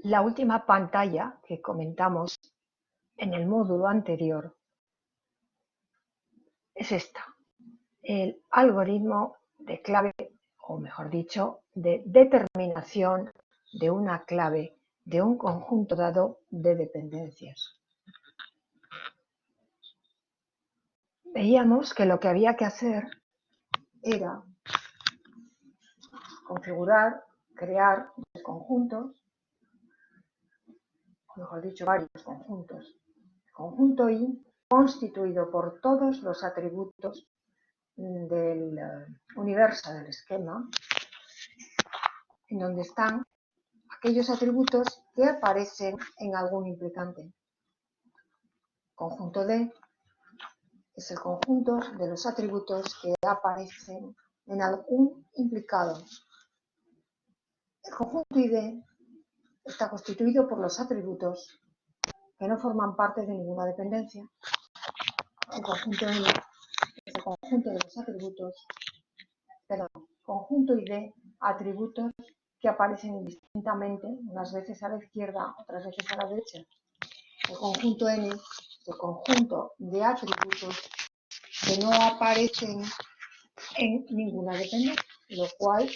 La última pantalla que comentamos en el módulo anterior es esta, el algoritmo de clave, o mejor dicho, de determinación de una clave de un conjunto dado de dependencias. Veíamos que lo que había que hacer era configurar, crear conjuntos, mejor dicho, varios conjuntos. El conjunto I constituido por todos los atributos del universo del esquema, en donde están aquellos atributos que aparecen en algún implicante. Conjunto D es el conjunto de los atributos que aparecen en algún implicado. El conjunto ID está constituido por los atributos que no forman parte de ninguna dependencia. El conjunto I es el conjunto de los atributos, conjunto ID, atributos que aparecen indistintamente, unas veces a la izquierda, otras veces a la derecha. El conjunto N es el conjunto de atributos que no aparecen en ninguna dependencia, lo cual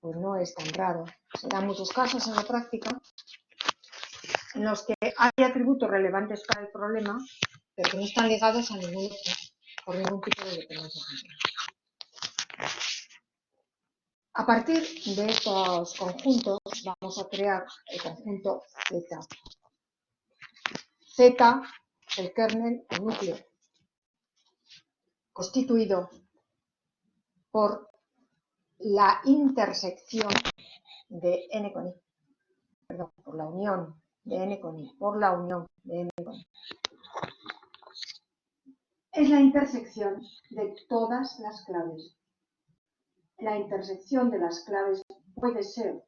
pues no es tan raro. Se dan muchos casos en la práctica en los que hay atributos relevantes para el problema, pero que no están ligados a ningún otro, por ningún tipo de dependencia. A partir de estos conjuntos vamos a crear el conjunto Z. Z, el kernel, el núcleo, constituido por la intersección de n con i, perdón, por la unión de n con i, por la unión de n con i. Es la intersección de todas las claves. La intersección de las claves puede ser,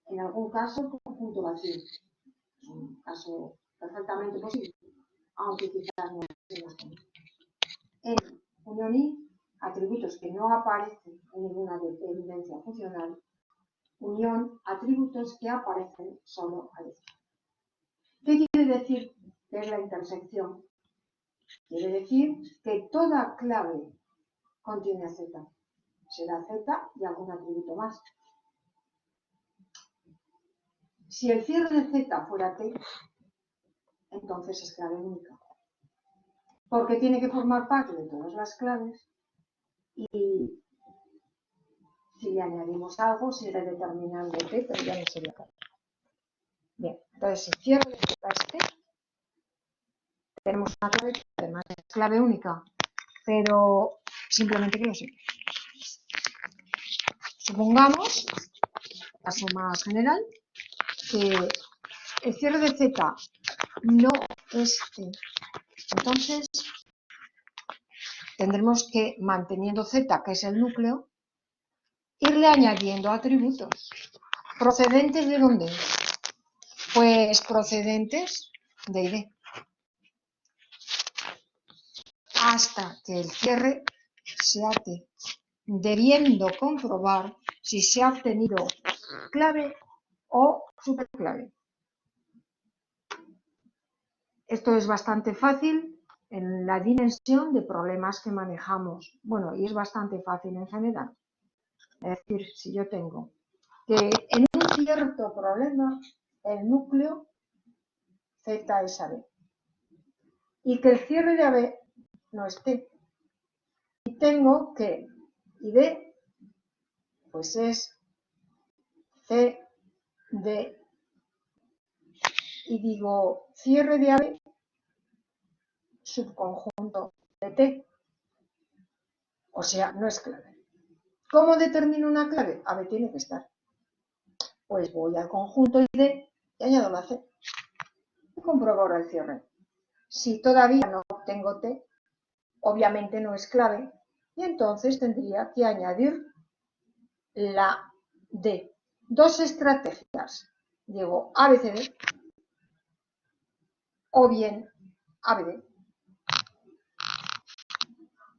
en algún caso, conjunto vacío. Es un caso perfectamente posible, aunque quizás no sea más común. En unión i, atributos que no aparecen en ninguna dependencia funcional. Unión, atributos que aparecen solo a veces. ¿Qué quiere decir que es la intersección? Quiere decir que toda clave contiene Z. Será Z y algún atributo más. Si el cierre de Z fuera T, entonces es clave única. Porque tiene que formar parte de todas las claves y si le añadimos algo, sigue determinando T, pero ya no sería clave. Bien, entonces el cierre de Z es T. Tenemos una clave que además es clave única, pero simplemente que lo sepa. Supongamos, caso más general, que el cierre de Z no es T. Entonces, tendremos que, manteniendo Z, que es el núcleo, irle añadiendo atributos. ¿Procedentes de dónde? Pues procedentes de ID. Hasta que el cierre sea T, debiendo comprobar si se ha obtenido clave o superclave. Esto es bastante fácil en la dimensión de problemas que manejamos. Bueno, y es bastante fácil en general. Es decir, si yo tengo que en un cierto problema el núcleo Z es AB y que el cierre de AB no es T, y tengo que ID pues es C, D, y digo cierre de AB subconjunto de T, o sea, no es clave. ¿Cómo determino una clave? AB tiene que estar. Pues voy al conjunto ID y añado la C. Y compruebo ahora el cierre. Si todavía no obtengo T, obviamente no es clave, y entonces tendría que añadir la D. Dos estrategias. Digo ABCD o bien ABD.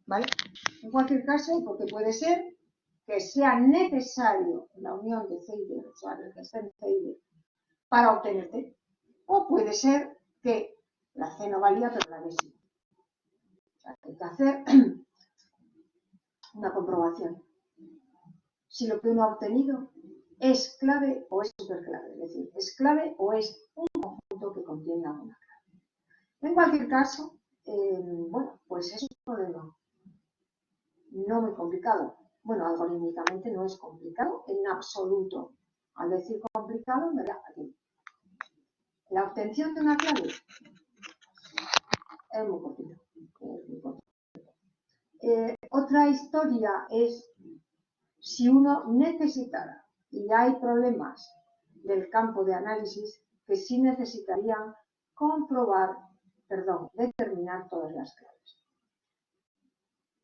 ¿Vale? En cualquier caso, porque puede ser que sea necesario la unión de C y D, o sea, el que esté en C y D, para obtener T. O puede ser que la C no valía, pero la D sí. O sea, hay que hacer una comprobación. Si lo que uno ha obtenido es clave o es superclave, es decir, es clave o es un conjunto que contiene alguna clave. En cualquier caso, bueno, pues es un problema no muy complicado. Bueno, algorítmicamente no es complicado en absoluto. Al decir complicado, me da aquí. La obtención de una clave es muy cortita. Otra historia es si uno necesitara, y hay problemas del campo de análisis que sí necesitarían determinar todas las claves.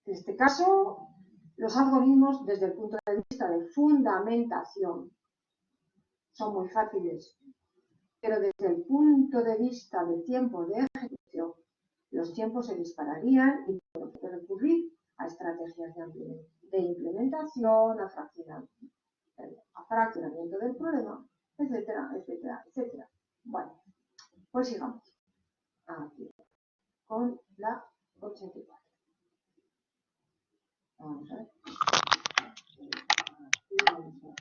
En este caso, los algoritmos, desde el punto de vista de fundamentación, son muy fáciles, pero desde el punto de vista del tiempo de ejecución, los tiempos se dispararían y tenemos que recurrir a estrategias de implementación, a fraccionamiento del problema, etcétera, etcétera, etcétera. Bueno, pues sigamos aquí con la 84. Vamos a ver. Aquí vamos a ver.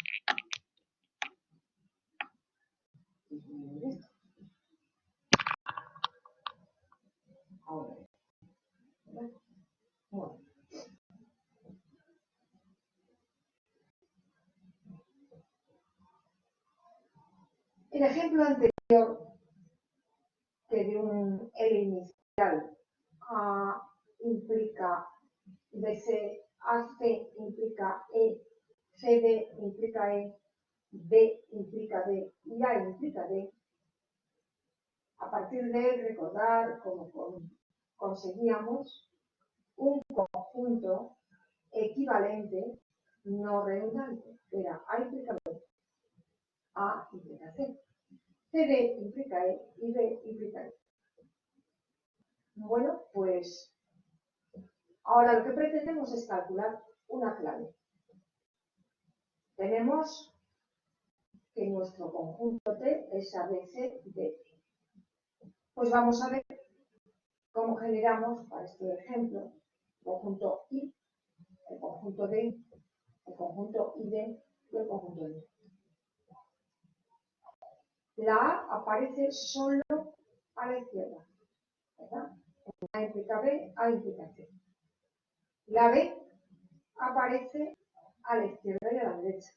Ahora. Bueno. El ejemplo anterior que de un L inicial A implica BC, AC implica E, CD implica E, B implica D y A implica D. A partir de él, recordar cómo conseguíamos un conjunto equivalente no redundante, que era A implica B, A implica C, CD implica E y B implica E. Bueno, pues ahora lo que pretendemos es calcular una clave. Tenemos que nuestro conjunto T es ABCD. Pues vamos a ver cómo generamos, para este ejemplo, el conjunto I, el conjunto D, el conjunto ID y el conjunto D. La A aparece solo a la izquierda, ¿verdad? A implica B, A implica C. La B aparece a la izquierda y a la derecha.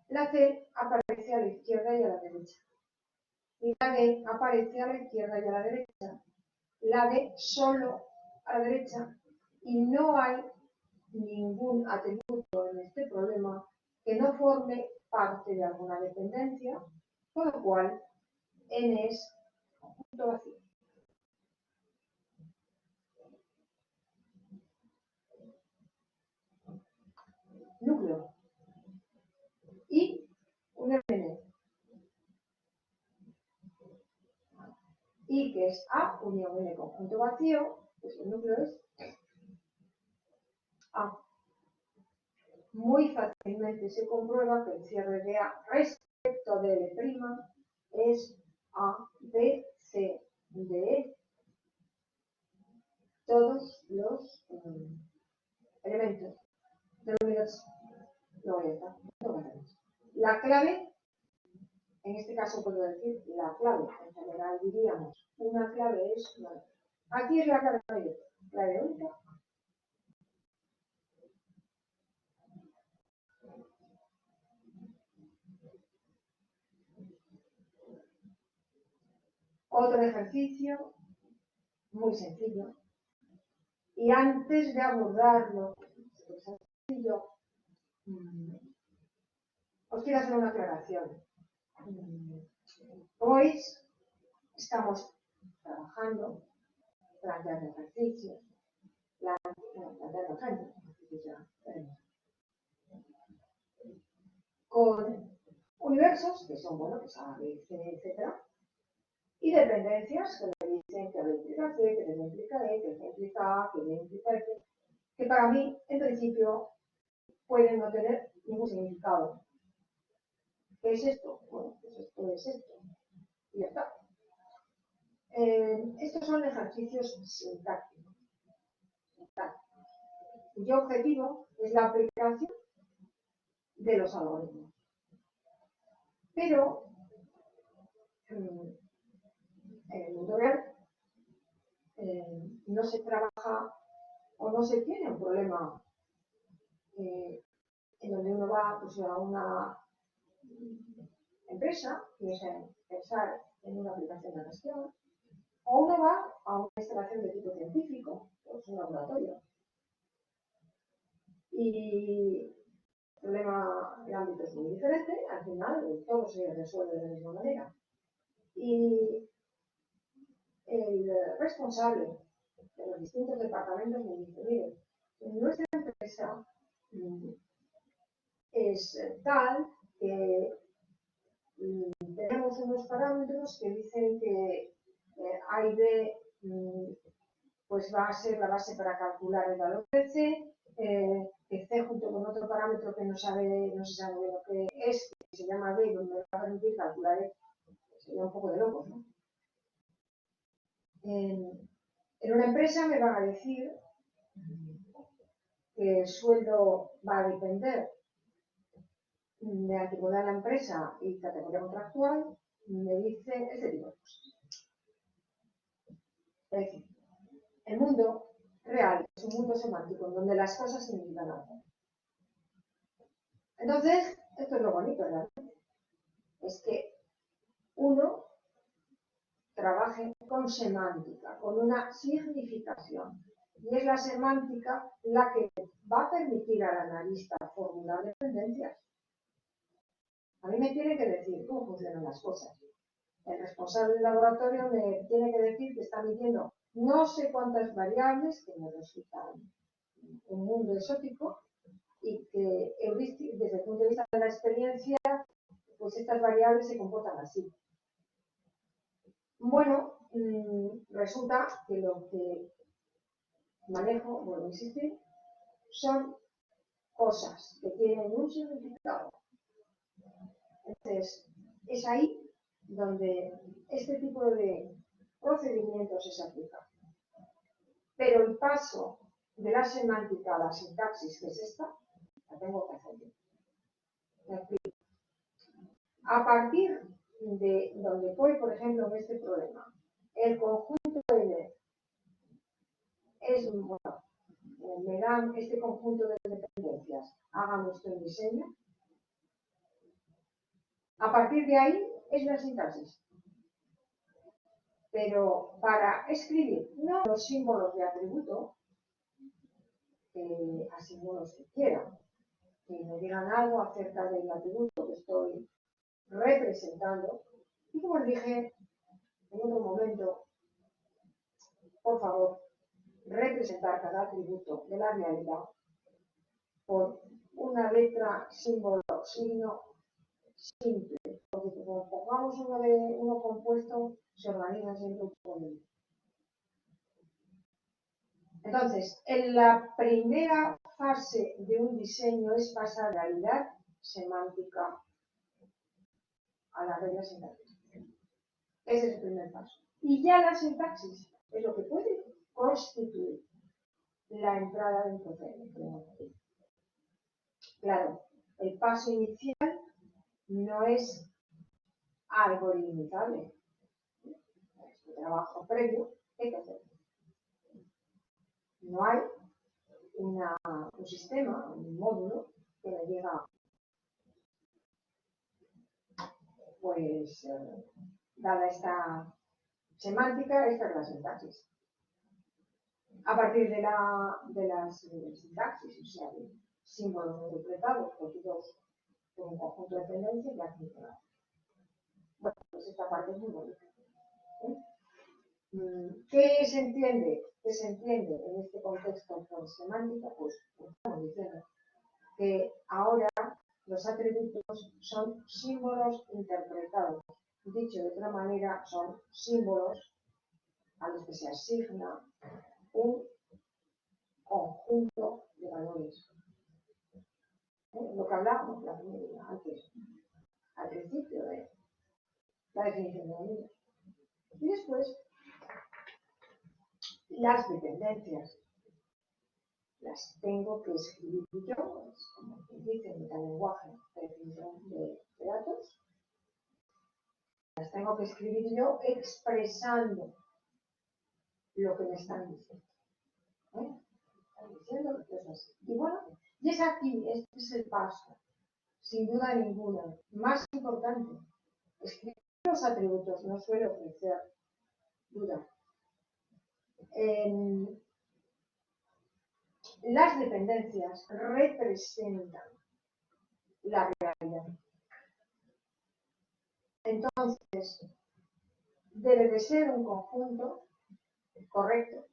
La C aparece a la izquierda y a la derecha. Y la D aparece a la izquierda y a la derecha. La D solo a la derecha. Y no hay ningún atributo en este problema que no forme parte de alguna dependencia, con lo cual N es conjunto vacío. Núcleo. Y un N. Y que es A unión N conjunto vacío, pues el núcleo es A. Muy fácilmente se comprueba que el cierre de A respecto de L' es A, B, C, D, E. Todos los elementos del universo. No, ya está. La clave, en este caso puedo decir la clave, en general diríamos una clave es una. Aquí es la clave mayor, clave única. Otro ejercicio muy sencillo. Y antes de abordarlo, sencillo, os quiero hacer una aclaración. Hoy estamos trabajando, planteando ejercicios, con universos que son, bueno, pues A, B, C, etc. Y dependencias que me dicen que B implica C, que D implica E, que C implica A, que D implica F, que para mí, en principio, pueden no tener ningún significado. ¿Qué es esto? Bueno, pues esto es esto. Y ya está. Estos son ejercicios sintácticos, cuyo objetivo es la aplicación de los algoritmos. Pero en el mundo real no se trabaja o no se tiene un problema en donde uno va pues, a una empresa, quiere pensar en una aplicación de gestión, o uno va a una instalación de tipo científico, pues un laboratorio. Y el problema, el ámbito es muy diferente, al final todo se resuelve de la misma manera. Y el responsable de los distintos departamentos me dice, mire, en nuestra empresa es tal que tenemos unos parámetros que dicen que A y B pues va a ser la base para calcular el valor de C, que C junto con otro parámetro que no se sabe lo que es, que se llama B, donde me va a permitir calcular E. Sería un poco de locos, ¿no? En una empresa me van a decir que el sueldo va a depender de antigüedad de la empresa y categoría contractual, me dicen este tipo de cosas. Es decir, el mundo real es un mundo semántico en donde las cosas significan algo. Entonces, esto es lo bonito realmente. Es que uno trabaje con semántica, con una significación. Y es la semántica la que va a permitir al analista formular dependencias. A mí me tiene que decir cómo funcionan las cosas. El responsable del laboratorio me tiene que decir que está midiendo no sé cuántas variables, que me resultan un mundo exótico, y que desde el punto de vista de la experiencia, pues estas variables se comportan así. Bueno, resulta que lo que manejo, vuelvo a insistir, son cosas que tienen un significado. Entonces, es ahí donde este tipo de procedimientos se aplican. Pero el paso de la semántica a la sintaxis, que es esta, la tengo que hacer yo. A partir de donde voy, por ejemplo, en este problema, el conjunto N es, bueno, me dan este conjunto de dependencias, hagan nuestro diseño. A partir de ahí es la sintaxis. Pero para escribir no los símbolos de atributo, así no los que quieran, que me digan algo acerca del atributo que estoy representando, y como les dije en otro momento, por favor, representar cada atributo de la realidad por una letra, símbolo, signo simple, porque como pongamos uno compuesto, se organiza siempre un poco menos. Entonces, en la primera fase de un diseño es pasar de la realidad semántica a la regla sintáctica. Ese es el primer paso. Y ya la sintaxis es lo que puede constituir la entrada del procedimiento. Claro, el paso inicial no es algoritmizable. Es un trabajo previo que hay que hacer. No hay un sistema, un módulo que me diga, pues, dada esta semántica, esta es la sintaxis. A partir de las sintaxis, o sea, de símbolos interpretados cogidos por un conjunto de dependencias, ya funciona. Bueno, pues esta parte es muy bonita. ¿Qué se entiende? ¿Qué se entiende en este contexto con semántica? Pues estamos diciendo que ahora los atributos son símbolos interpretados. Dicho de otra manera, son símbolos a los que se asigna un conjunto de valores. Lo que hablábamos antes. Al la definición de dominio. Y después, las dependencias las tengo que escribir yo, es como dice en metalenguaje de definición de datos, las tengo que escribir yo expresando lo que me están diciendo. Están diciendo que es así. Y bueno, y es aquí, este es el paso, sin duda ninguna, más importante. Escribir los atributos no suele ofrecer duda. Las dependencias representan la realidad. Entonces, debe de ser un conjunto correcto,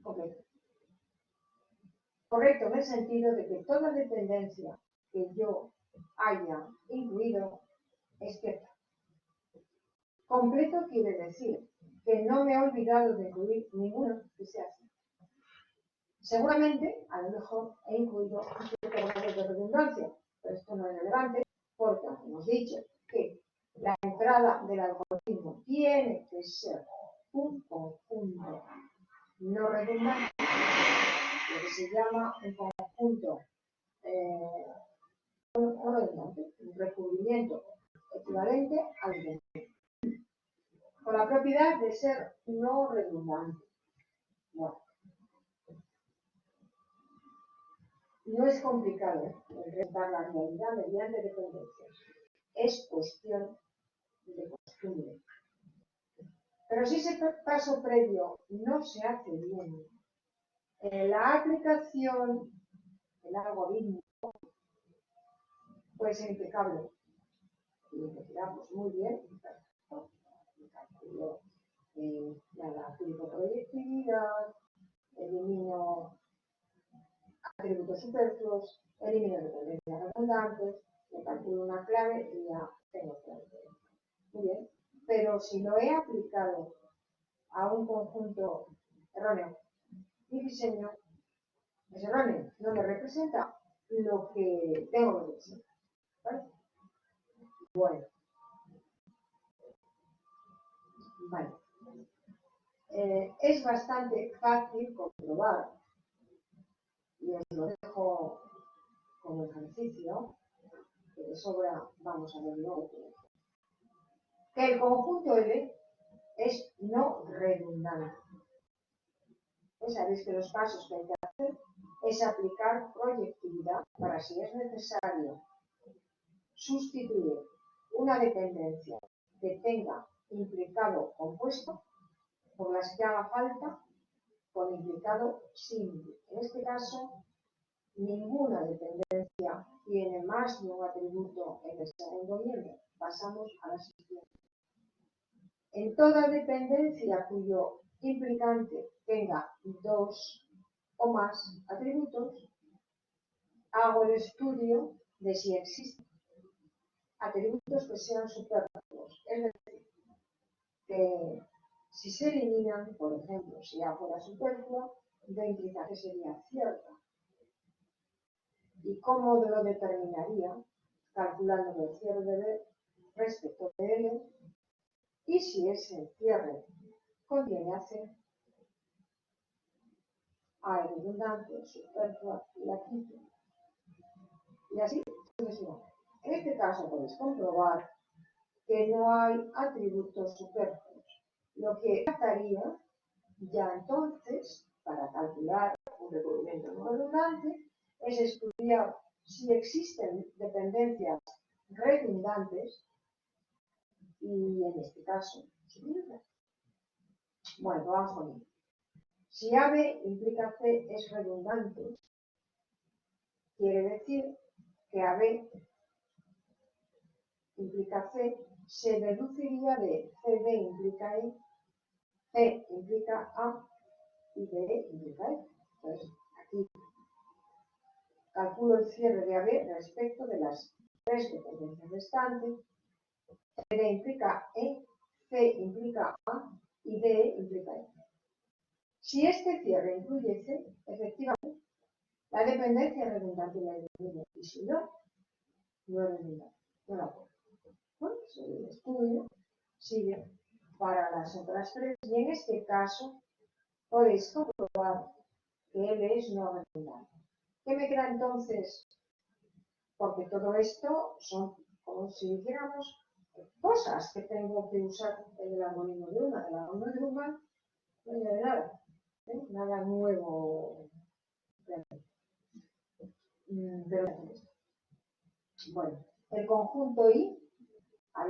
completo. Correcto en el sentido de que toda dependencia que yo haya incluido es cierta. Completo quiere decir que no me he olvidado de incluir ninguno que sea así. Seguramente, a lo mejor, he incluido un cierto grado de redundancia, pero esto no es relevante porque hemos dicho que la entrada del algoritmo tiene que ser un conjunto no redundante, lo que se llama un conjunto no redundante, un recubrimiento equivalente al intento, con la propiedad de ser no redundante. Bueno, no es complicado representar la realidad mediante dependencias. Es cuestión de costumbre. Pero si ese paso previo no se hace bien, la aplicación del algoritmo puede ser impecable. Y empezamos muy bien. Calculo la proyectividad, elimino atributos superfluos, elimino dependencias redundantes, me calculo una clave y ya tengo clave. Muy bien, pero si lo he aplicado a un conjunto erróneo, mi diseño es erróneo, no me representa lo que tengo que representar. ¿Vale? Bueno. Vale. Es bastante fácil comprobar, y os lo dejo como ejercicio, que de sobra vamos a ver luego, que el conjunto L es no redundante. Pues sabéis que los pasos que hay que hacer es aplicar proyectividad para, si es necesario, sustituir una dependencia que tenga implicado compuesto por las que haga falta con implicado simple. En este caso, ninguna dependencia tiene más de un atributo en el segundo miembro. Pasamos a la siguiente. En toda dependencia cuyo implicante tenga dos o más atributos, hago el estudio de si existen atributos que sean superfluos. Es decir, que si se eliminan, por ejemplo, si A fuera superfluo, de implicación sería cierta. ¿Y cómo lo determinaría? Calculando el cierre de B respecto de L, y si ese cierre contiene a C, A es redundante, superflua, la quito. Y así sucesivamente. En este caso podéis comprobar que no hay atributos superfluos. Lo que trataría ya entonces, para calcular un recubrimiento no redundante, es estudiar si existen dependencias redundantes y, en este caso, suprimirlas. Bueno, vamos con ello. Si AB implica C es redundante, quiere decir que AB implica C se deduciría de CD implica E, C implica A y D implica E. Entonces, aquí calculo el cierre de AB respecto de las tres dependencias restantes. CD implica E, C implica A y D implica E. Si este cierre incluye C, efectivamente, la dependencia es redundante y la elimino. Y si no, no es redundante. No la puedo. Bueno, pues el estudio sirve para las otras tres. Y en este caso podéis comprobar que L es no redundante. ¿Qué me queda entonces? Porque todo esto son como si dijéramos cosas que tengo que usar en el armonismo de Ullmann. El armonismo de Ullmann no tiene nada, nada nuevo. Pero, bueno, el conjunto I, A,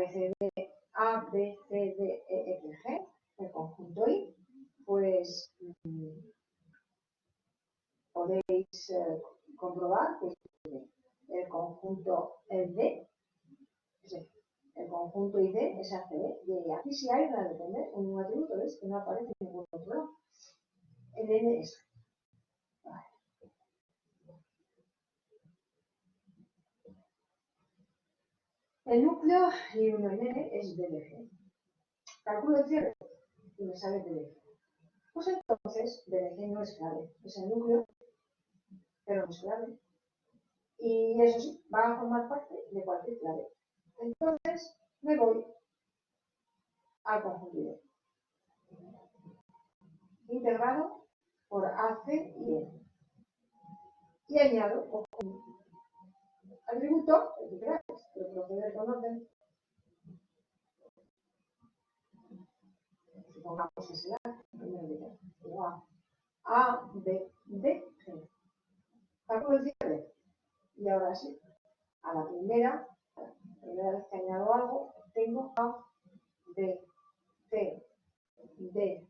B, C, D, E, F, G, el conjunto I, pues podéis comprobar que el conjunto D, el conjunto ID es ACD, y aquí sí hay una dependencia, un atributo que no aparece en ningún otro lado. El N es. Vale. El núcleo y uno en N es BDG. Calculo el cierre y me sale BDG. Pues entonces BDG no es clave, es el núcleo, pero no es clave. Y eso sí, va a formar parte de cualquier clave. Entonces me voy al conjunto ID, integrado por AC y N. Y añado un atributo, el que queráis, pero proceder con orden. Supongamos que será igual A, B, D, G. Calculo el cierre. Y ahora sí, a la primera vez que añado algo, tengo A, B, C, D,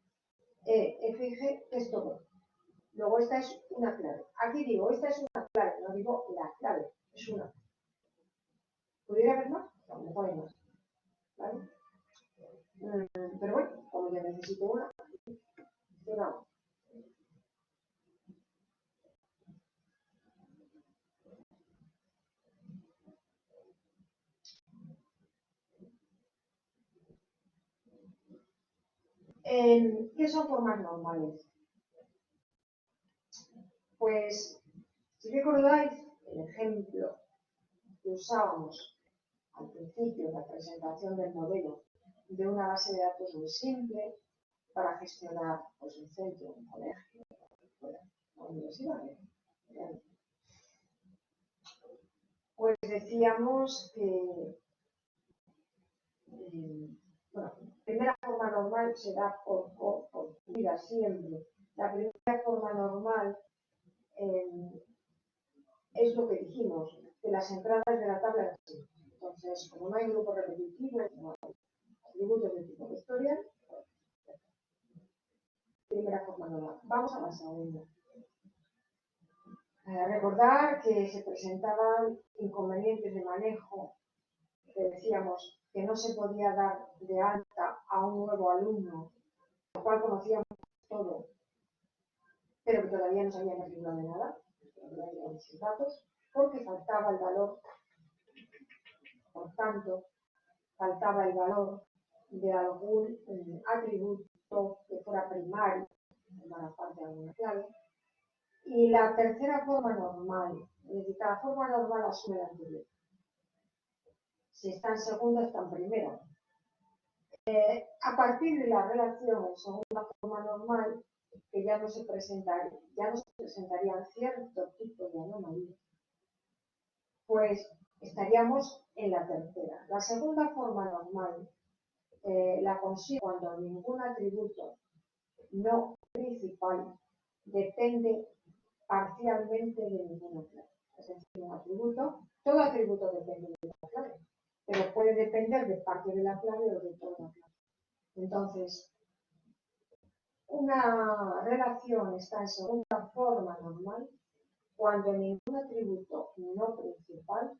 E, F y G, que es todo. Luego esta es una clave. Aquí digo, esta es una clave, no digo la clave, es una. ¿Pudiera haber más? A lo mejor hay más. ¿Vale? Pero bueno, como yo necesito una, funcionamos. ¿Qué son formas normales? Pues, si recordáis el ejemplo que usábamos al principio de la presentación del modelo de una base de datos muy simple para gestionar pues, un centro, un colegio, una universidad, pues decíamos que bueno, la primera forma normal se da por vida siempre. La primera forma normal es lo que dijimos, que las entradas de la tabla eran así. Entonces, como no hay grupos repetitivos, no hay atributos de tipo vectorial, primera forma normal. Vamos a la segunda. Recordar que se presentaban inconvenientes de manejo, que decíamos que no se podía dar de alta a un nuevo alumno, lo cual conocíamos todo, pero que todavía no sabíamos matriculado de nada, todavía sus datos, porque faltaba el valor, por tanto, faltaba el valor de algún atributo que fuera primario, para parte de alguna clave. Y la tercera forma normal, es decir, cada forma normal asume la anterior. Si está en segunda, está en primera. A partir de la relación en segunda forma normal, que ya no se presentarían cierto tipo de anomalías, pues estaríamos en la tercera. La segunda forma normal la consigo cuando ningún atributo no principal depende parcialmente de ninguna clave. Es decir, un atributo, todo atributo depende de la clave, pero puede depender de parte de la clave o de toda la clave. Entonces, una relación está en segunda forma normal cuando ningún atributo no principal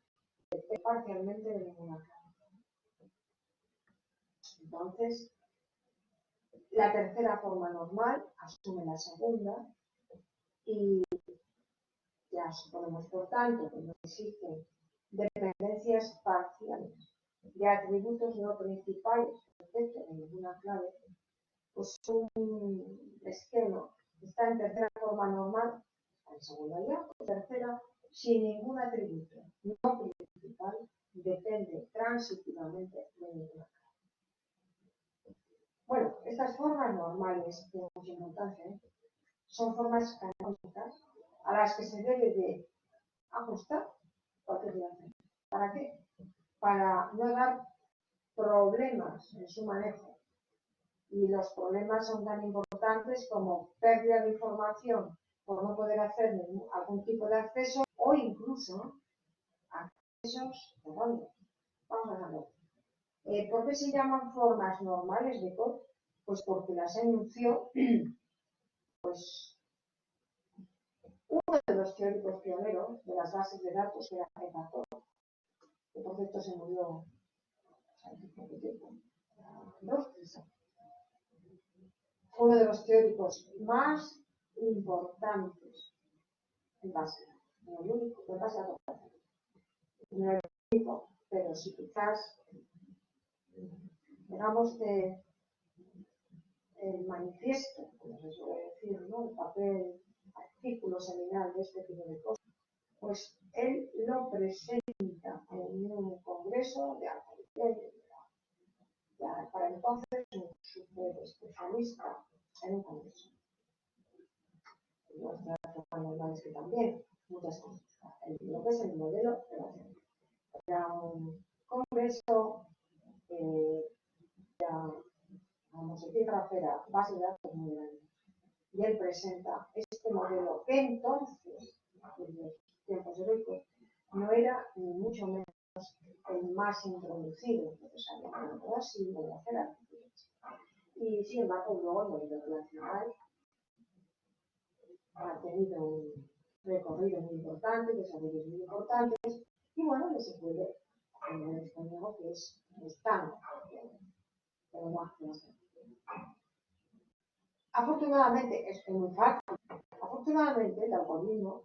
depende parcialmente de ninguna clave. Entonces, la tercera forma normal asume la segunda y ya suponemos, por tanto, que no existen dependencias parciales de atributos no principales respecto de ninguna clave, pues un esquema está en tercera forma normal, en segunda ya, o tercera, sin ningún atributo no principal depende transitivamente de ninguna clave. Bueno, estas formas normales tienen mucha importancia, ¿eh? Son formas canónicas a las que se debe de ajustar cualquier relación. ¿Para qué? Para no dar problemas en su manejo. Y los problemas son tan importantes como pérdida de información por no poder hacer algún tipo de acceso o incluso accesos erróneos. Vamos a ver. ¿Por qué se llaman formas normales de COD? Pues porque las enunció pues, uno de los teóricos pioneros de las bases de datos, que era Evator, que por cierto se murió hace poco tiempo, 2-3 años. Uno de los teóricos más importantes en base, no el único, en base a todo. No el único, pero sí quizás, digamos que el manifiesto, como se suele decir, ¿no? El papel, artículo seminal de este tipo de cosas, pues él lo presenta en un congreso de alta nivel, ya para entonces un super especialista en un congreso. Nuestras formas normales que también, muchas cosas. Lo que es el modelo de la ciencia. Era un congreso vamos a decir, era base de datos muy grande. Y él presenta este modelo que entonces, en los tiempos heroicos, no era ni mucho menos el más introducido necesariamente, ¿no? Así voy a hacer artículos. Y sin embargo, luego el modelo relacional ha tenido un recorrido muy importante, desarrollos muy importantes, y bueno, que se puede en el español que es estándar de lenguaje. Afortunadamente, es muy fácil. Afortunadamente, el algoritmo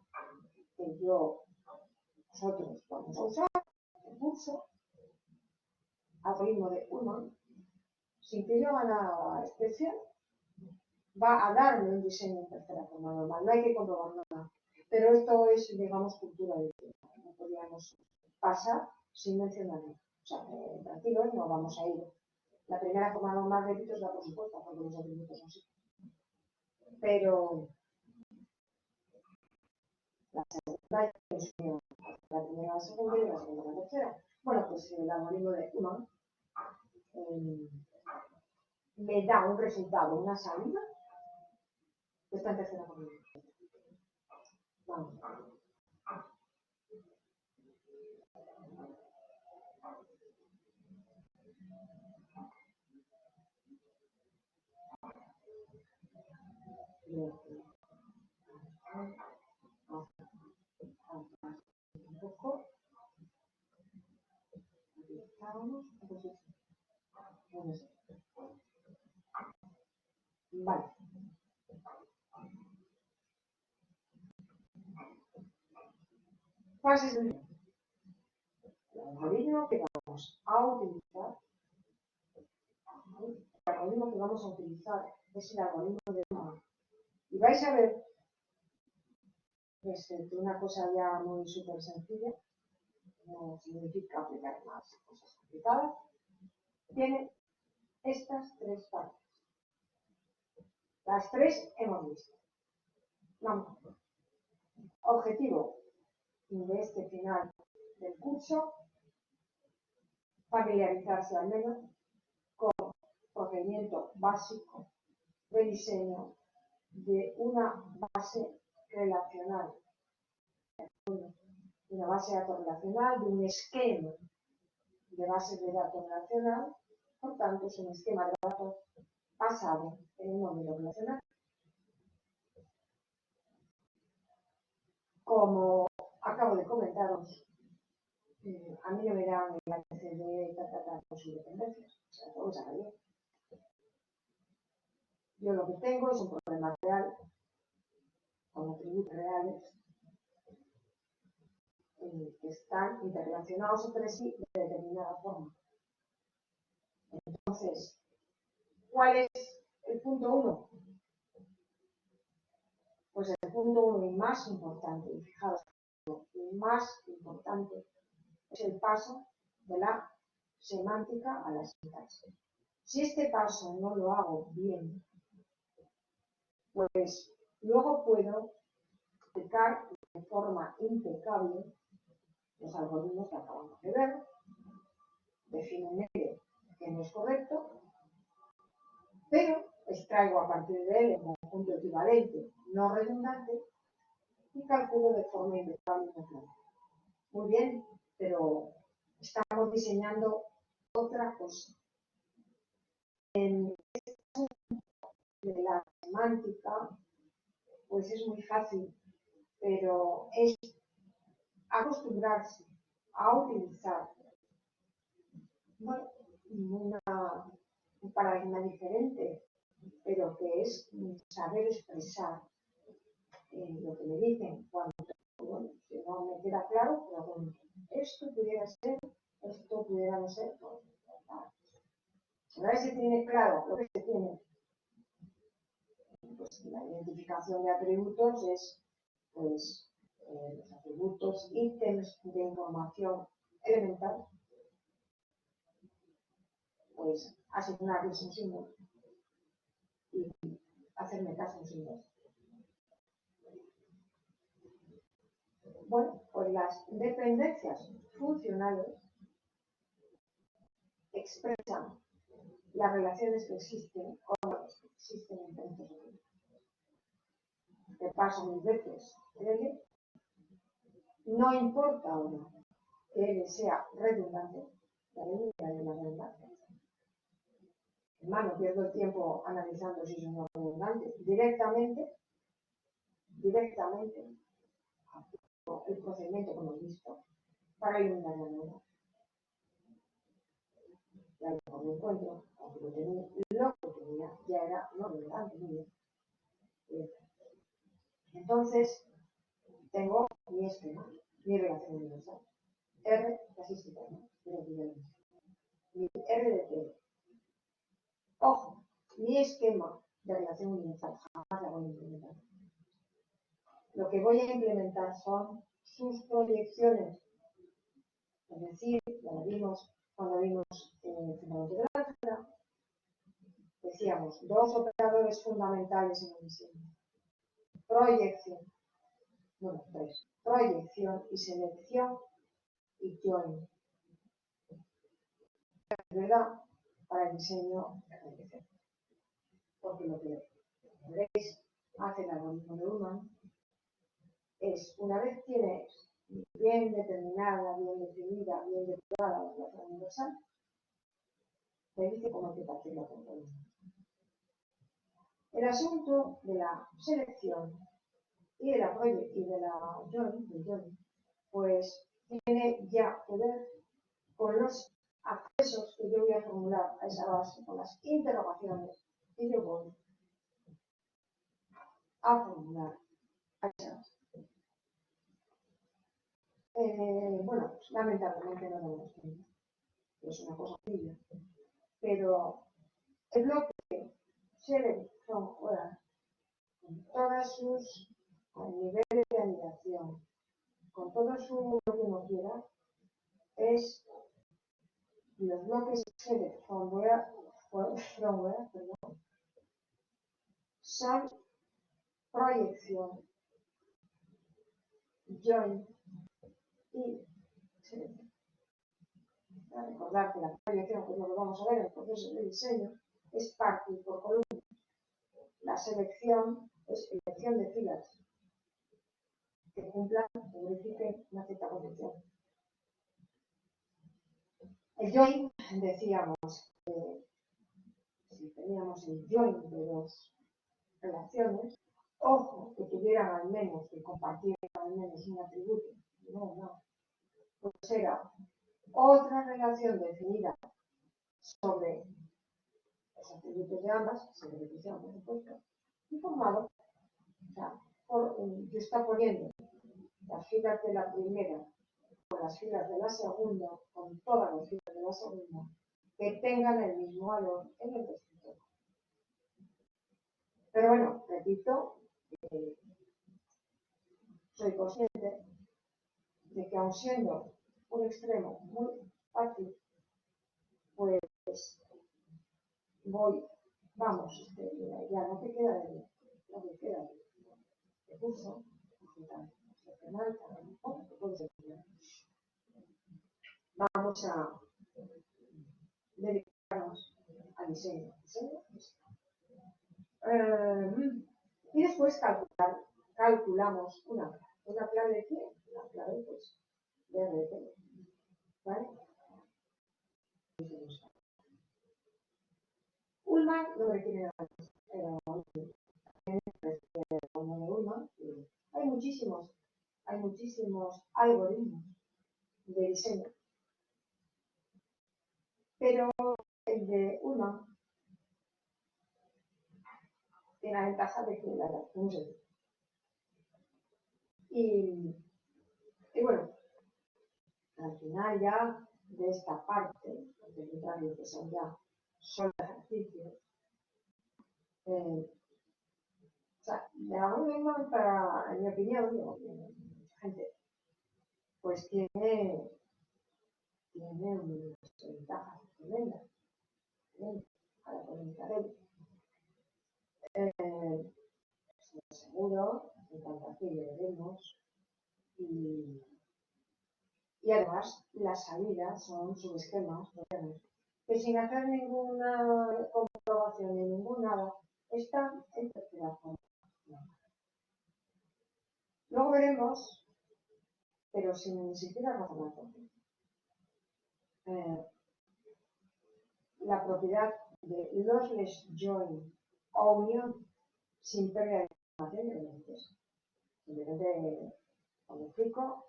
que nosotros vamos a usar, el curso, algoritmo de Ullmann, sin que yo haga nada especial, va a darme un diseño en tercera forma normal. No hay que comprobar nada. Pero esto es, digamos, cultura de tiempo. No podríamos pasar sin mencionarlo. O sea, tranquilos, no vamos a ir. La primera forma normal, repito, es la por supuesto, porque los atributos son así. Pero la segunda es la primera, la segunda y la segunda, la tercera. Bueno, pues el algoritmo de Ullmann me da un resultado, una salida, que está en tercera forma. Vamos. Un poco. Aquí estábamos. Entonces, vale. Fases del algoritmo que vamos a utilizar. El algoritmo que vamos a utilizar es el algoritmo de Ullmann. Y vais a ver que una cosa ya muy súper sencilla, no significa aplicar más cosas complicadas, tiene estas tres partes. Las tres hemos visto. Vamos. Objetivo de este final del curso, familiarizarse al menos con el procedimiento básico de diseño de una base relacional, de una base de datos relacional, de un esquema de bases de datos relacional, por tanto es un esquema de datos basado en un modelo relacional. Como acabo de comentaros, a mí no me dan el ACD con sus dependencias, o sea, todo sale bien. Yo lo que tengo es un problema real, con atributos reales, que están interrelacionados entre sí de determinada forma. Entonces, ¿cuál es el punto 1? Pues el punto 1 y más importante, y fijaros, el más importante es el paso de la semántica a la sintaxis. Si este paso no lo hago bien, pues luego puedo aplicar de forma impecable los algoritmos que acabamos de ver, defino un medio que no es correcto, pero extraigo a partir de él un conjunto equivalente no redundante y calculo de forma impecable una clave. Muy bien, pero estamos diseñando otra cosa. En este asunto de la semántica, pues es muy fácil, pero es acostumbrarse a utilizar un paradigma diferente, pero que es saber expresar lo que me dicen. Cuando si no me queda claro, pregunto, ¿esto pudiera ser? ¿Esto pudiera no ser? Una vez se tiene claro lo que se tiene, pues la identificación de atributos es pues, los atributos, ítems de información elemental, pues asignarles un símbolo y hacerme caso un símbolo. Bueno, pues las dependencias funcionales expresan las relaciones que existen o no existen entre estos objetos. Te paso mil veces L, no importa ahora que L sea redundante, la redundancia. Hermano, pierdo el tiempo analizando si es no redundante. Directamente, el procedimiento que hemos visto para eliminar la nueva. Ya lo encuentro, aunque lo tenía, ya era no redundante. Entonces, tengo mi esquema, mi relación universal. R, casi se llama, mi R de T. Ojo, mi esquema de relación universal jamás la voy a implementar. Lo que voy a implementar son sus proyecciones. Es decir, ya lo vimos cuando vimos fundamentos de álgebra, decíamos dos operadores fundamentales en el diseño. Proyección, bueno, tres. Proyección y selección y join. ¿Verdad? Para el diseño de RPC. Porque lo que veréis hace el algoritmo de Ullmann es, una vez tienes bien determinada, bien definida, bien depurada la relación universal, te dice cómo hay que partir la componente. El asunto de la selección y de la join, pues tiene ya que ver con los accesos que yo voy a formular a esa base, con las interrogaciones que yo voy a formular a esa base. Bueno, pues, lamentablemente no lo hemos tenido. Es una cosa horrible. Pero el bloque Select from Where, con todas sus niveles de anidación, con todo su lo que uno quiera, es los bloques Select from Where, son proyección, join y selección. Recordar que la proyección, que es lo que vamos a ver en el proceso de diseño, es partir por columna. La selección es elección de filas que cumplan o verifiquen una cierta condición. El join, decíamos que si teníamos el join de dos relaciones, ojo, que tuvieran al menos, que compartieran al menos un atributo. No. Pues era otra relación definida sobre los atributos de ambas, sin repetición, por supuesto, y formado, o sea, yo está poniendo las filas de la primera con las filas de la segunda, con todas las filas de la segunda, que tengan el mismo valor en el descriptor. Pero bueno, repito, soy consciente de que aun siendo un extremo muy fácil, pues vamos, ya no te queda no te queda de curso, profesional, vamos a dedicarnos al diseño. Y después calculamos una clave de qué, una clave pues de RDP, ¿vale? Ullmann no requiere nada de Ullmann. Hay muchísimos algoritmos de diseño, pero el de Ullmann tiene la ventaja de que la adaptación es sencilla. Y bueno, al final ya de esta parte, de que son ya solo ejercicios, o sea, de algún modo, en mi opinión, mucha gente, pues tiene unas ventajas tremendas a la económica de él. Seguro, en cuanto a que lo veremos, y además las salidas son subesquemas modernos, que sin hacer ninguna comprobación ni ningún nada, están en tercera forma. Luego veremos, pero sin ni siquiera razonar, la propiedad de lossless join o unión sin pérdida de información de elementos. Simplemente lo explico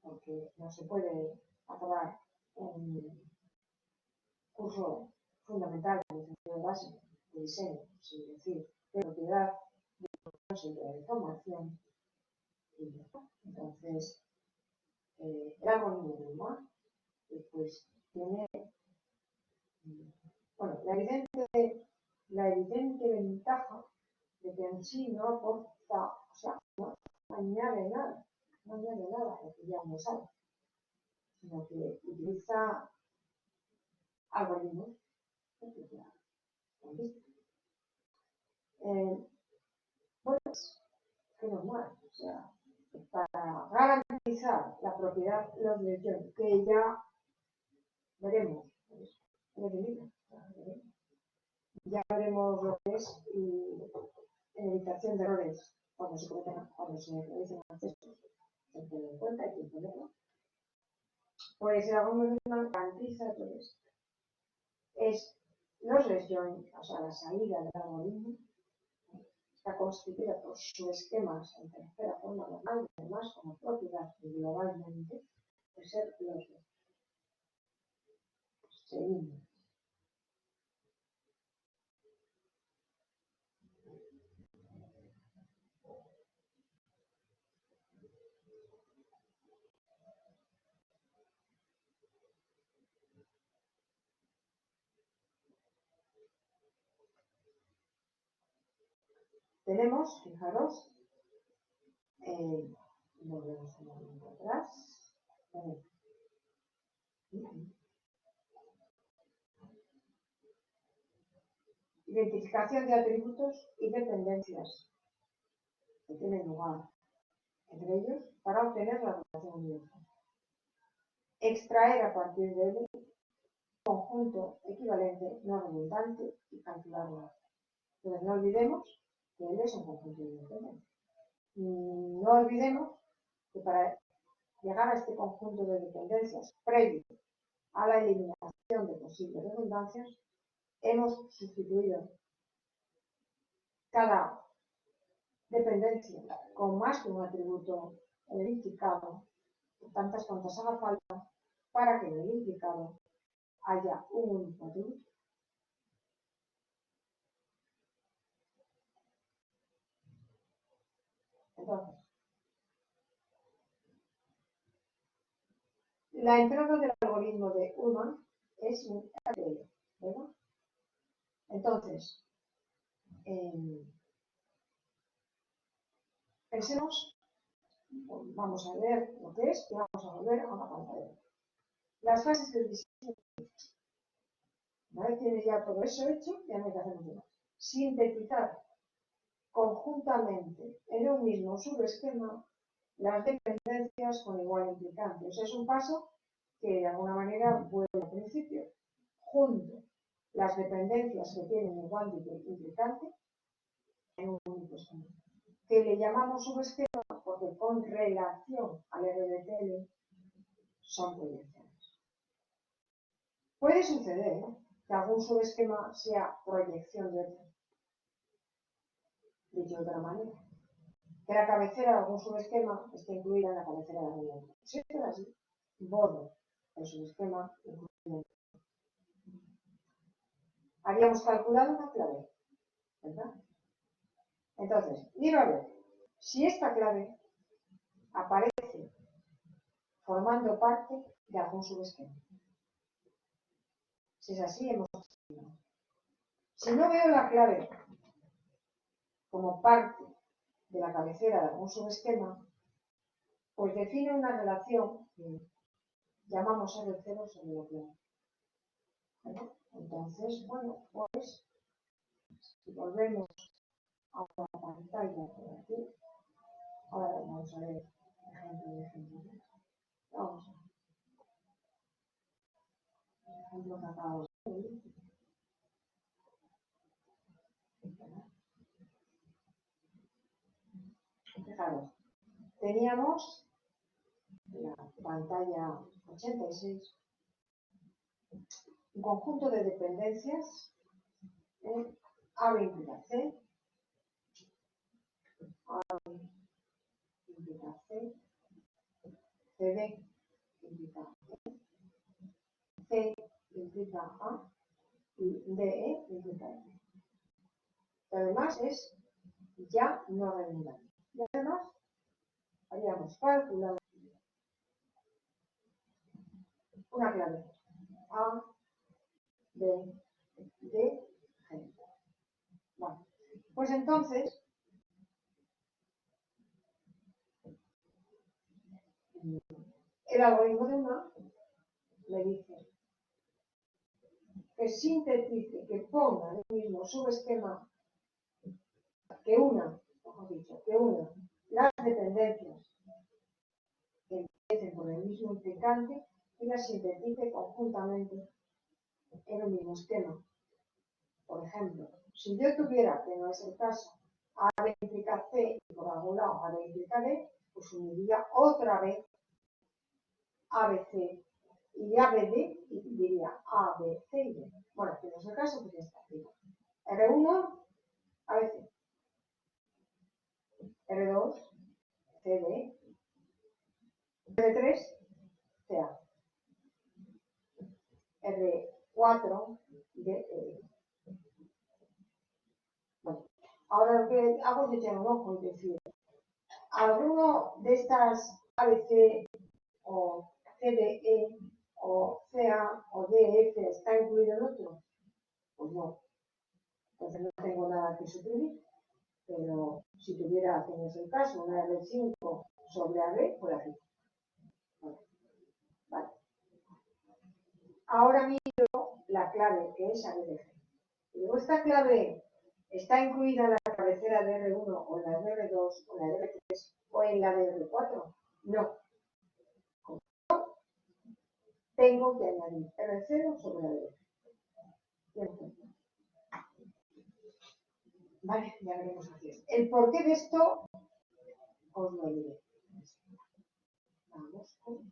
porque no se puede acabar un curso fundamental de base de diseño sin decir qué propiedad de información. Entonces, el algoritmo de Ullmann pues tiene la evidente ventaja de que en sí no aporta, o sea, no añade nada a lo que ya uno sabe, sino que utiliza algoritmos que ya han visto. Pues, que normal, o sea, para garantizar la propiedad de los derechos que ya veremos, ya veremos lo que es en evitación de errores cuando se realicen accesos, se tiene en cuenta y que ponerlo. Pues el algoritmo garantiza todo esto. Es lossless join, o sea, la salida del algoritmo está constituida por subesquemas en tercera forma normal y además como propiedad globalmente de ser lossless. Seguimos. Tenemos, fijaros, volvemos un momento atrás. Identificación de atributos y dependencias que tienen lugar entre ellos para obtener la relación universal. Extraer a partir de él un conjunto equivalente, no redundante y calcularlo. Entonces no olvidemos que él es un conjunto independiente. No olvidemos que para llegar a este conjunto de dependencias previo a la eliminación de posibles redundancias, hemos sustituido cada dependencia con más de un atributo identificado, tantas cuantas haga falta, para que en el identificado haya un único atributo. Entonces, la entrada del algoritmo de Ullmann es un RDP, ¿verdad? Entonces, pensemos, vamos a ver lo que es y vamos a volver a una pantalla. Las fases del diseño. Una vez tienes ya todo eso hecho, ya no hay que hacer mucho más. Sintetizar conjuntamente en un mismo subesquema las dependencias con igual implicante. O sea, es un paso que de alguna manera vuelve al principio. Junto las dependencias que tienen igual implicante en un único esquema, que le llamamos subesquema porque con relación al RDTL son proyecciones. Puede suceder que algún subesquema sea proyección de otro. Dicho de otra manera, que la cabecera de algún subesquema esté incluida en la cabecera de algún otro. Si es así, borro el subesquema incluido. Habíamos calculado una clave, ¿verdad? Entonces, mira a ver, si esta clave aparece formando parte de algún subesquema. Si es así, hemos conseguido. Si no veo la clave como parte de la cabecera de algún subesquema, pues define una relación que llamamos R0 sobre la clave. ¿Vale? Entonces, bueno, pues, si volvemos a la pantalla por aquí, ahora vamos a ver ejemplo. Vamos a ver. Ejemplo que acabo de ver. Fijaros, teníamos la pantalla 86 un conjunto de dependencias A implica C, A implica C, CD implica C implica A y DE implica E. Además es ya no redundante. Y además habíamos calculado una clave A, B, D, G. Bueno, pues entonces el algoritmo de una me dice que sintetice, que ponga en el mismo subesquema que una las dependencias que empiecen por el mismo implicante y las sintetice conjuntamente en el mismo esquema. Por ejemplo, si yo tuviera, que no es el caso, AB implica C y por algún lado AB implica D, pues uniría otra vez ABC y ABD y diría ABC y D. Bueno, que no es el caso, pues ya está. R1, ABC. R2, CD. R3, CA. R4, DE. Bueno, ahora lo que hago es echar un ojo y decir, ¿alguno de estas ABC o CDE o CA o DF está incluido en otro? Pues no. Entonces no tengo nada que suprimir. Pero si tuviera, que no es el caso, una R5 sobre AB, pues aquí. Vale. Ahora miro la clave, que es ABDG. Y digo, esta clave está incluida en la cabecera de R1 o en la de R2 o en la de R3 o en la de R4. No. Tengo que añadir R0 sobre la de R. Vale, ya veremos aquí. El porqué de esto os lo diré. Vamos con...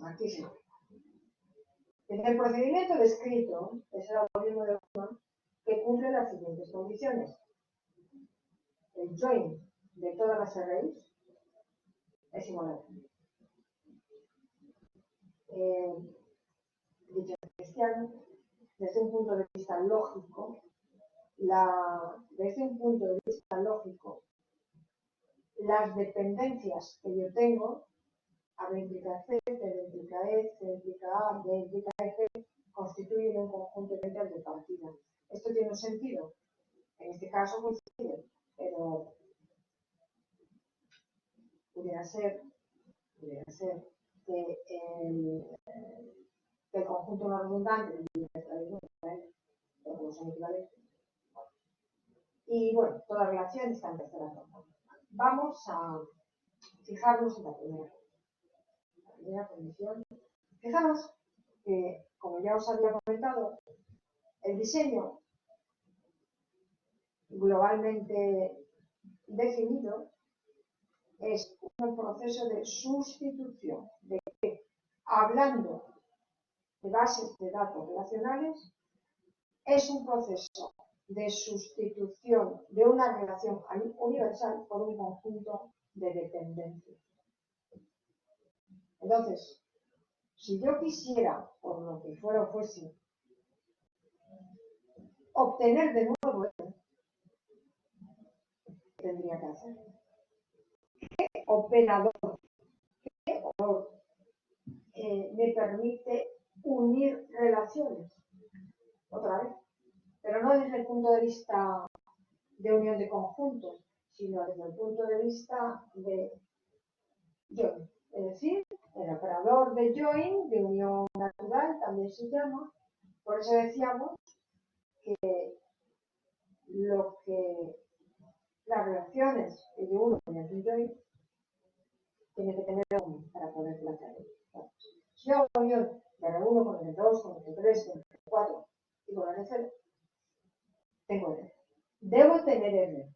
Aquí sí. El procedimiento descrito es el algoritmo de Human que cumple las siguientes condiciones. El join de todas las arrays es igual a 0. Dicho cristiano, desde un punto de vista lógico, las dependencias que yo tengo A implica C, B implica E, C implica A, B implica F, constituyen un conjunto integral de partida. ¿Esto tiene un sentido? En este caso coincide, pero pudiera ser que el conjunto no redundante pero son equivalentes. Y bueno, toda relación está en tercera forma. Vamos a fijarnos en la primera condición. Fijaros que, como ya os había comentado, el diseño globalmente definido es un proceso de sustitución, de que, hablando de bases de datos relacionales, es un proceso de sustitución de una relación universal por un conjunto de dependencias. Entonces, si yo quisiera, por lo que fuera o fuese, obtener de nuevo esto, ¿qué tendría que hacer? ¿Qué operador, me permite unir relaciones? Otra vez, pero no desde el punto de vista de unión de conjuntos, sino desde el punto de vista de join. Es decir, el operador de join, de unión natural, también se llama. Por eso decíamos que las relaciones que de uno con el join tiene que tener uno para poder plantear. Si yo hago unión de R1 con R2, con R3, con R4 y con R0, tengo R. Debo tener R.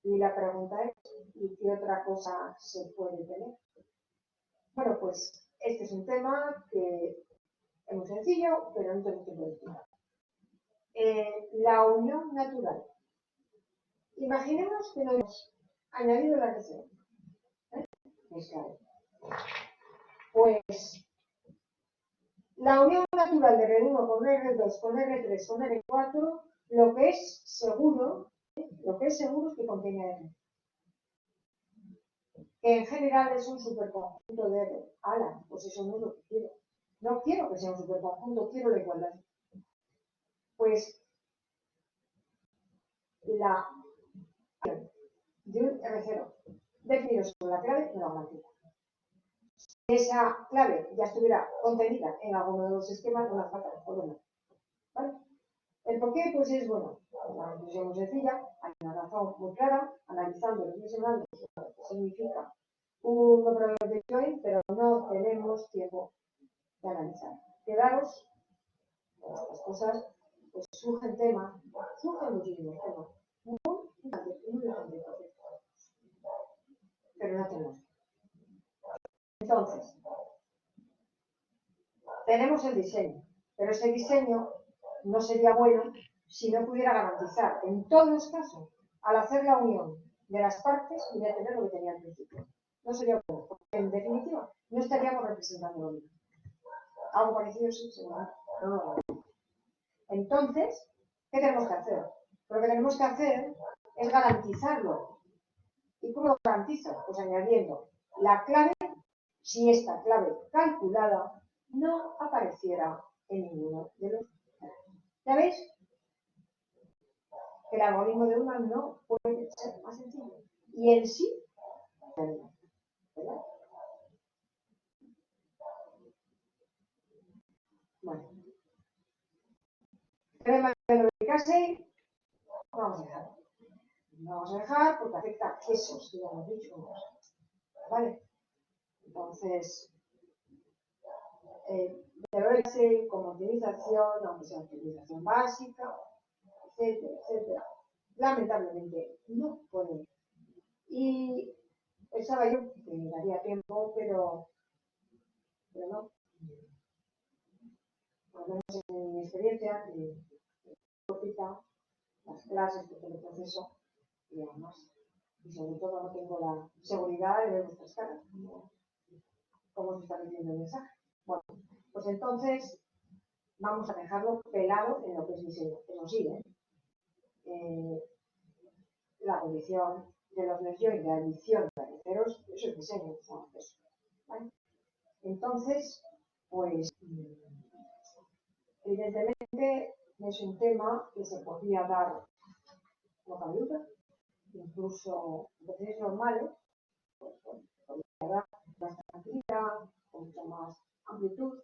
Y la pregunta es, ¿y qué otra cosa se puede tener? Bueno, pues este es un tema que es muy sencillo, pero no tengo tiempo de explicar. La unión natural. Imaginemos que no hemos añadido la R0. Es claro. Pues la unión natural de R1 con R2, con R3, con R4, lo que es seguro es que contiene R. Que en general es un superconjunto de R. ¡Hala! Pues eso no es lo que quiero. No quiero que sea un superconjunto, quiero la igualdad. Pues la de un R0 definido sobre la clave me lo garantiza. Si esa clave ya estuviera contenida en alguno de los esquemas, no la falta de ¿vale? ¿El por qué? Pues es bueno. Una conclusión muy sencilla, hay una razón muy clara, analizando los mencionados, significa un operador de join, pero no tenemos tiempo de analizar. Quedaros con estas cosas, pues surgen muchísimos temas. Muy interesantes, pero no tenemos. Entonces, tenemos el diseño, pero ese diseño no sería bueno si no pudiera garantizar, en todos los casos, al hacer la unión de las partes, voy a tener lo que tenía al principio. No sería bueno, porque en definitiva no estaríamos representando lo mismo. Algo parecido sí, seguro, pero no lo mismo. Entonces, ¿qué tenemos que hacer? Lo que tenemos que hacer es garantizarlo. ¿Y cómo lo garantizo? Pues añadiendo la clave, si esta clave calculada no apareciera en ninguno de los casos. ¿Ya veis? Que el algoritmo de Ullmann no puede ser más sencillo. Y en sí, ¿verdad? Bueno. Teorema de Novikase, vamos a dejar. Vamos a dejar porque afecta a esos que ya hemos dicho. ¿Vale? Entonces, debe ser como optimización, aunque sea optimización básica, etcétera, etcétera. Lamentablemente no puede. Y pensaba yo que me daría tiempo, pero no. Por lo menos en mi experiencia, que cortita, las clases que tengo proceso y además. Y sobre todo no tengo la seguridad de ver vuestras caras, como se está diciendo el mensaje. Bueno, pues entonces vamos a dejarlo pelado en lo que es diseño. Eso sí, la condición de los joint de adición de terceros, eso es diseño, eso, ¿vale? Entonces, pues, evidentemente es un tema que se podría dar, no cabe duda, incluso en condiciones normales, pues, podría dar más tranquilidad, con mucha más amplitud,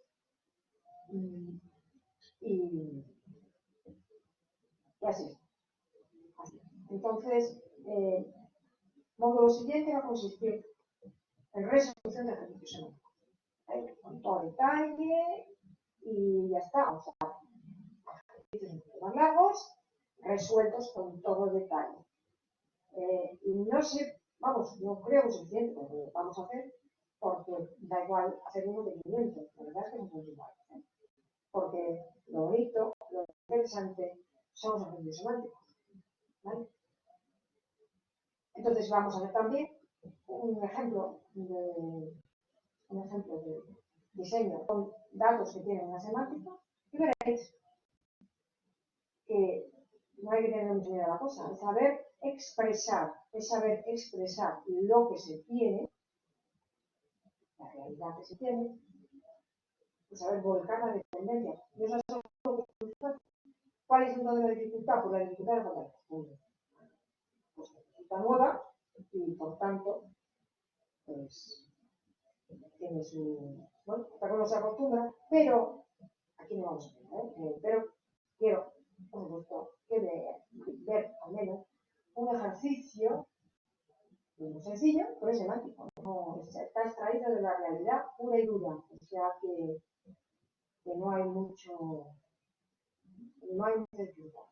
y así. Entonces, el módulo siguiente va a consistir en resolución de ejercicios semánticos, ¿vale? Con todo detalle y ya está. O sea, ejercicios un poco más largos, resueltos con todo detalle. Y no sé, vamos, no creo que es suficiente lo que vamos a hacer, porque da igual hacer uno de 500, la verdad es que no es igual, ¿eh? Porque lo bonito, lo interesante son los ejercicios semánticos, ¿vale? Entonces vamos a ver también un ejemplo de diseño con datos que tienen una semántica y veréis que no hay que tener mucho miedo a la cosa, es saber expresar lo que se tiene, la realidad que se tiene, y saber volcar las dependencias. Y eso es lo que dificulta. ¿Cuál es entonces la dificultad? Pues la dificultad de falta de costumbre. Pues la dificultad nueva y por tanto, pues tiene su. Bueno, hasta que uno se acostumbra, pero aquí no vamos a ver, pero quiero, por supuesto, que ver al menos un ejercicio muy sencillo, pero es semántico, no, está extraído de la realidad pura y dura, o sea que no hay mucha dificultad.